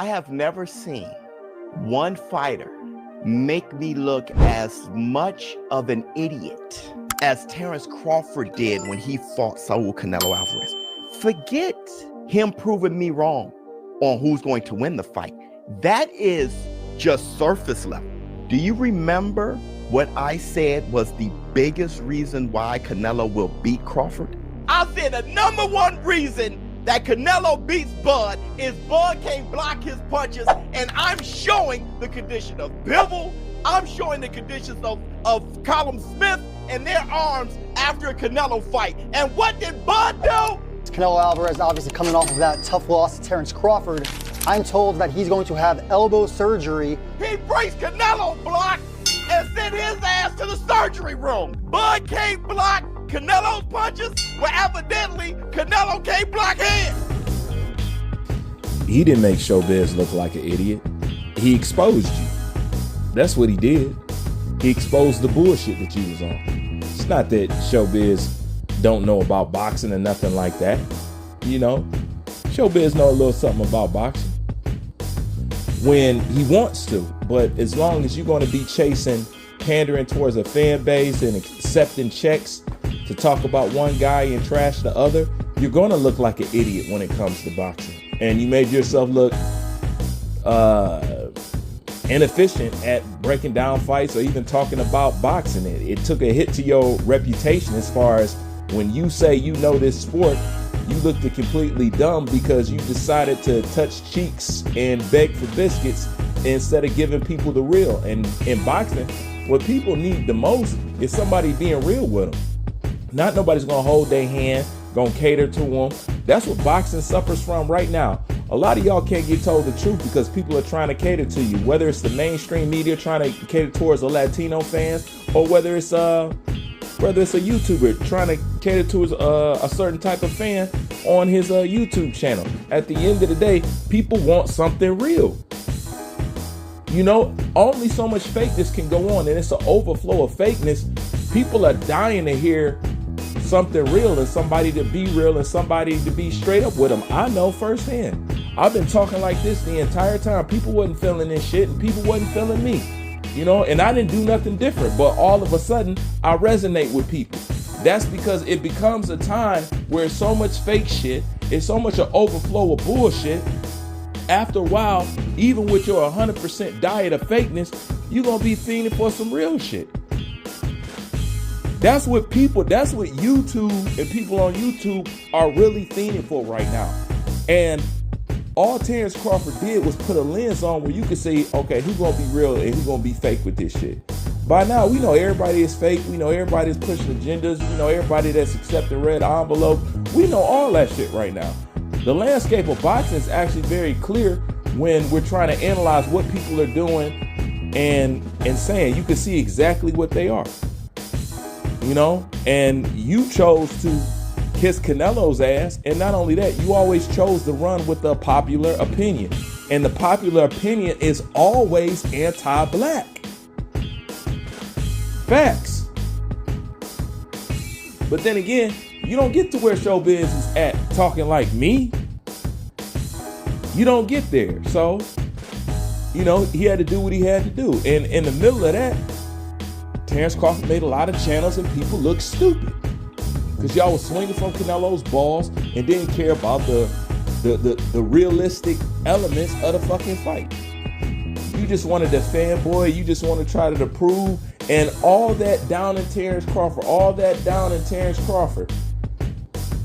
I have never seen one fighter make me look as much of an idiot as Terence Crawford did when he fought Saul Canelo Alvarez. Forget him proving me wrong on who's going to win the fight. That is just surface level. Do you remember what I said was the biggest reason why Canelo will beat Crawford? I said the number one reason that Canelo beats Bud is Bud can't block his punches, and I'm showing the condition of Bivol. I'm showing the conditions of Callum Smith and their arms after a Canelo fight. And what did Bud do? Canelo Alvarez obviously coming off of that tough loss to Terence Crawford. I'm told that he's going to have elbow surgery. He breaks Canelo block and sent his ass to the surgery room. Bud can't block Canelo's punches, well, evidently Canelo can't block his. He didn't make Showbiz look like an idiot. He exposed you. That's what he did. He exposed the bullshit that you was on. It's not that Showbiz don't know about boxing or nothing like that. You know, Showbiz know a little something about boxing when he wants to, but as long as you're going to be chasing, pandering towards a fan base and accepting checks to talk about one guy and trash the other, you're going to look like an idiot when it comes to boxing. And you made yourself look inefficient at breaking down fights or even talking about boxing. It took a hit to your reputation as far as when you say you know this sport, you looked completely dumb because you decided to touch cheeks and beg for biscuits instead of giving people the real. And in boxing, what people need the most is somebody being real with them. Not nobody's gonna hold their hand, gonna cater to them. That's what boxing suffers from right now. A lot of y'all can't get told the truth because people are trying to cater to you, whether it's the mainstream media trying to cater towards the Latino fans, or whether it's a YouTuber trying to cater to a certain type of fan on his YouTube channel. At the end of the day, people want something real. You know, only so much fakeness can go on, and it's an overflow of fakeness. People are dying to hear something real and somebody to be real and somebody to be straight up with them. I know firsthand. I've been talking like this the entire time. People wasn't feeling this shit and people wasn't feeling me. You know, and I didn't do nothing different, but all of a sudden I resonate with people. That's because it becomes a time where it's so much fake shit, it's so much an overflow of bullshit. After a while, even with your 100% diet of fakeness, you're gonna be fiending for some real shit. That's what YouTube and people on YouTube are really fiending for right now. And all Terence Crawford did was put a lens on where you could say, okay, who's gonna be real and who's gonna be fake with this shit. By now, we know everybody is fake. We know everybody is pushing agendas. We know everybody that's accepting red envelope. We know all that shit right now. The landscape of boxing is actually very clear when we're trying to analyze what people are doing and saying. You can see exactly what they are. You know, and you chose to kiss Canelo's ass, and not only that, you always chose to run with the popular opinion, and the popular opinion is always anti-black. Facts. But then again, you don't get to where Showbiz is at talking like me. You don't get there. So, you know, he had to do what he had to do, and in the middle of that, Terence Crawford made a lot of channels and people look stupid because y'all was swinging from Canelo's balls and didn't care about the realistic elements of the fucking fight. You just wanted to fanboy. You just want to try to prove, and all that down in Terence Crawford,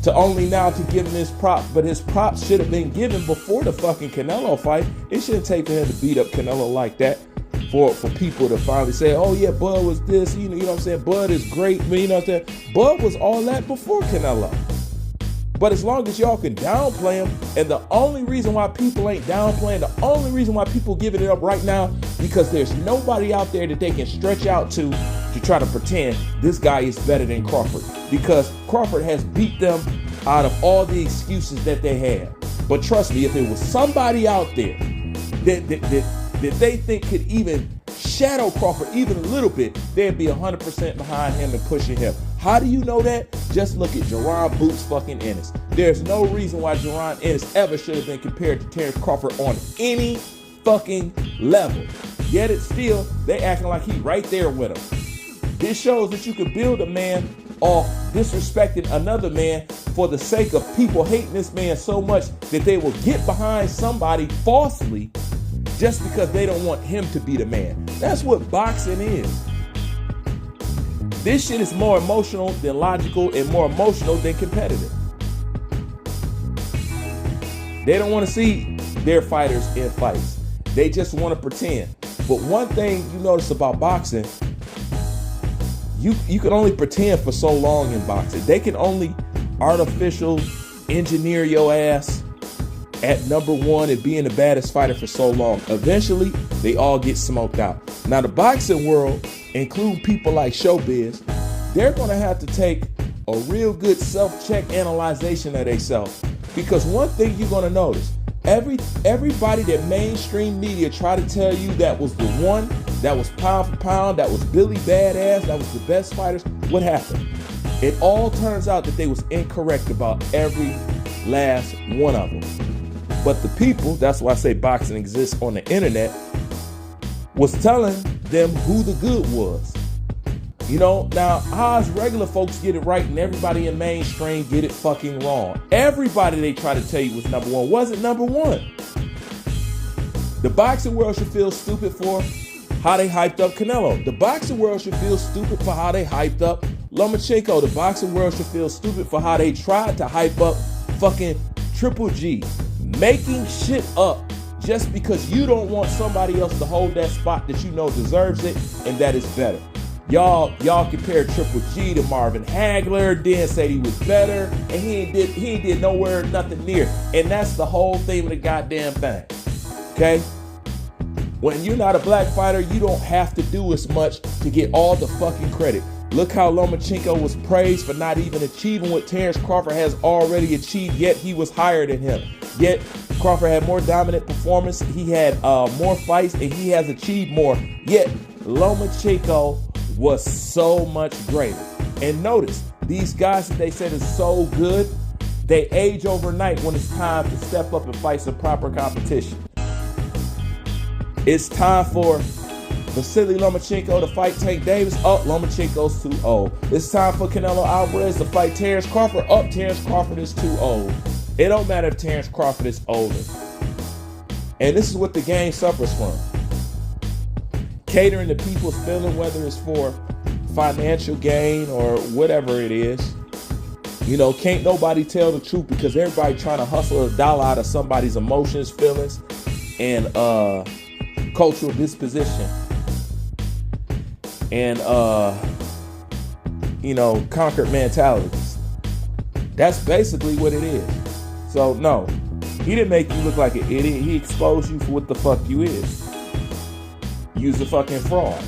to only now to give him his props, but his props should have been given before the fucking Canelo fight. It shouldn't take for him to beat up Canelo like that. For people to finally say, oh yeah, Bud was this, you know what I'm saying? Bud is great, you know what I'm saying? Bud was all that before Canelo. But as long as y'all can downplay him, and the only reason why people ain't downplaying, the only reason why people giving it up right now, because there's nobody out there that they can stretch out to try to pretend this guy is better than Crawford. Because Crawford has beat them out of all the excuses that they have. But trust me, if it was somebody out there that they think could even shadow Crawford even a little bit, they'd be 100% behind him and pushing him. How do you know that? Just look at Jerron Boots fucking Ennis. There's no reason why Jerron Ennis ever should have been compared to Terence Crawford on any fucking level. Yet it's still, they acting like he right there with him. This shows that you can build a man off disrespecting another man for the sake of people hating this man so much that they will get behind somebody falsely just because they don't want him to be the man. That's what boxing is. This shit is more emotional than logical and more emotional than competitive. They don't want to see their fighters in fights. They just want to pretend. But one thing you notice about boxing, you can only pretend for so long in boxing. They can only artificial engineer your ass at number one and being the baddest fighter for so long. Eventually, they all get smoked out. Now, the boxing world, include people like Showbiz, they're going to have to take a real good self-check analyzation of themselves. Because one thing you're going to notice, everybody that mainstream media try to tell you that was the one, that was pound for pound, that was Billy Badass, that was the best fighters, what happened? It all turns out that they was incorrect about every last one of them. But the people, that's why I say boxing exists on the internet, was telling them who the good was. You know, now how us regular folks get it right and everybody in mainstream get it fucking wrong. Everybody they try to tell you was number one wasn't number one. The boxing world should feel stupid for how they hyped up Canelo. The boxing world should feel stupid for how they hyped up Lomachenko. The boxing world should feel stupid for how they tried to hype up fucking Triple G. Making shit up just because you don't want somebody else to hold that spot that you know deserves it and that is better. Y'all compare Triple G to Marvin Hagler, then said he was better, and he ain't did nowhere, nothing near. And that's the whole theme of the goddamn thing. Okay? When you're not a black fighter, you don't have to do as much to get all the fucking credit. Look how Lomachenko was praised for not even achieving what Terence Crawford has already achieved, yet he was higher than him. Yet Crawford had more dominant performance, he had more fights, and he has achieved more. Yet Lomachenko was so much greater. And notice, these guys that they said is so good, they age overnight when it's time to step up and fight some proper competition. It's time for Vasily Lomachenko to fight Tank Davis. Oh, Lomachenko's too old. It's time for Canelo Alvarez to fight Terence Crawford. Oh, Terence Crawford is too old. It don't matter if Terence Crawford is older. And this is what the game suffers from. Catering to people's feeling, whether it's for financial gain or whatever it is. You know, can't nobody tell the truth because everybody trying to hustle a dollar out of somebody's emotions, feelings, and cultural disposition. And, you know, conquered mentalities. That's basically what it is. So, no, he didn't make you look like an idiot. He exposed you for what the fuck you is. You's a fucking fraud.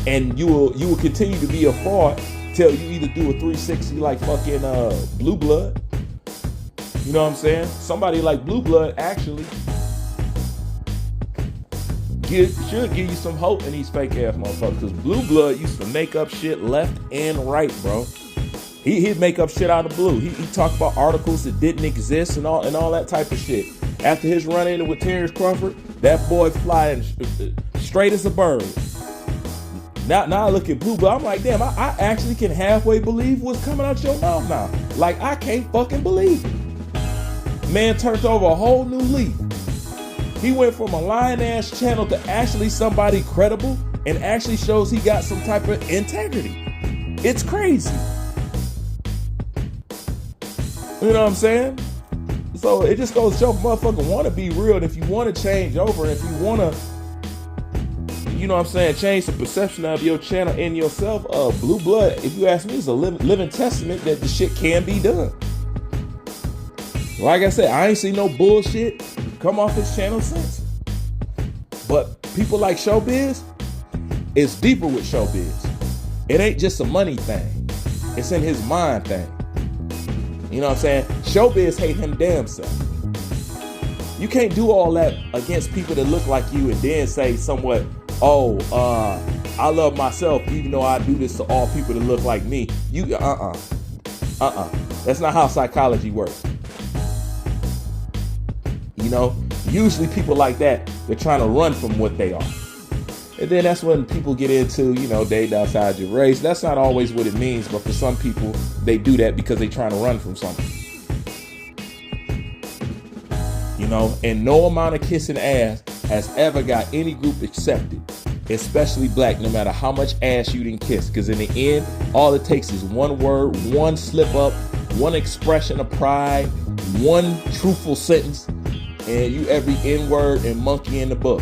And you will continue to be a fraud till you either do a 360 like fucking Blue Blood. You know what I'm saying? Somebody like Blue Blood actually should give you some hope in these fake ass motherfuckers. Because Blue Blood used to make up shit left and right, bro. He'd make up shit out of blue. He talked about articles that didn't exist and all that type of shit. After his run-in with Terence Crawford, that boy flying straight as a bird. Now I look at Blue Blood, I'm like, damn, I actually can halfway believe what's coming out your mouth now. Like, I can't fucking believe it. Man turned over a whole new leaf. He went from a lying-ass channel to actually somebody credible and actually shows he got some type of integrity. It's crazy. You know what I'm saying? So it just goes to show, motherfucker, want to be real. And if you want to change over, if you want to, you know what I'm saying, change the perception of your channel and yourself, Blue Blood, if you ask me, is a living testament that the shit can be done. Like I said, I ain't seen no bullshit come off his channel since. But people like Showbiz, it's deeper with Showbiz. It ain't just a money thing. It's in his mind thing. You know what I'm saying? Showbiz hate him damn self. You can't do all that against people that look like you and then say somewhat, I love myself, even though I do this to all people that look like me. That's not how psychology works. You know, usually people like that, they're trying to run from what they are. And then that's when people get into, you know, dating outside your race. That's not always what it means, but for some people, they do that because they're trying to run from something. You know, and no amount of kissing ass has ever got any group accepted, especially black, no matter how much ass you didn't kiss. Because in the end, all it takes is one word, one slip up, one expression of pride, one truthful sentence, and you every N-word and monkey in the book.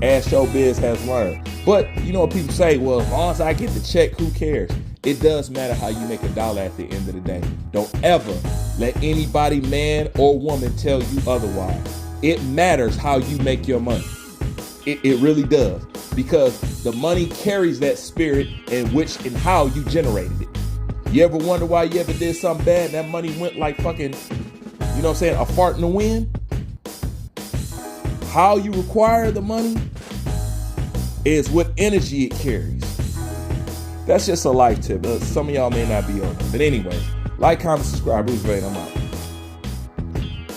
As showbiz has learned. But you know what people say, well, as long as I get the check, who cares? It does matter how you make $1 at the end of the day. Don't ever let anybody, man or woman, tell you otherwise. It matters how you make your money. It really does. Because the money carries that spirit in which and how you generated it. You ever wonder why you ever did something bad and that money went like fucking, you know what I'm saying, a fart in the wind? How you acquire the money is what energy it carries. That's just a life tip. Some of y'all may not be on it. But anyway, like, comment, subscribe. Bruce Wayne, I'm out.